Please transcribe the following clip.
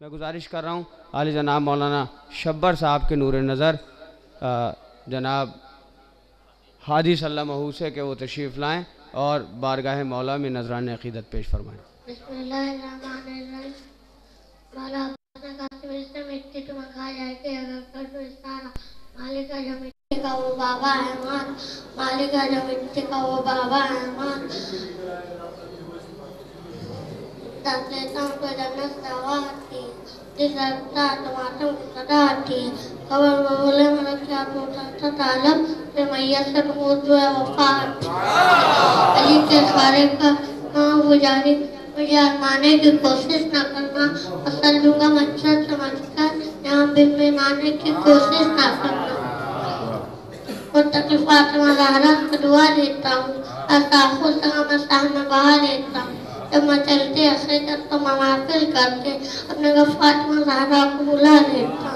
میں گزارش کر رہا ہوں عالی جناب مولانا شبر صاحب کے نور نظر جناب حادی صلی اللہ محو سے کہ وہ تشریف لائیں اور بارگاہ مولا میں نذران عقیدت پیش فرمائیں۔ بسم اللہ الرحمن الرحیم۔ مولا اپنا قاسم اس سے مٹی تو مکھا جائے کہ اگر کر تو سارا مالکہ جو مٹی کا وہ بابا ہے مان، مالکہ جو مٹی کا وہ بابا ہے مان، دس لیتا ہوں تو جنت سے ہوا آتی ہے، جس رکھتا ہے ٹماٹر کی صدا آتی ہے، خبر میں بولے میں رکھا تو سکتا طالب پھر میت سے بہت جو ہے وفا آتی ہے۔ علی کے خارے کا نام گزاری مجھے آزمانے کی کوشش نہ کرنا، اصل لوں گا مچھر سمجھ کر یہاں بن میں مانے کی کوشش نہ کرنا۔ متقی فاطمہ زہرا سے دعا دیتا ہوں، استغفر سگا میں ساہ میں بہا دیتا ہوں، جب میں چلتے حقیقت تو مماثل کر کے اپنے کو فاطمہ زہرا کو بلا لیتا ہوں۔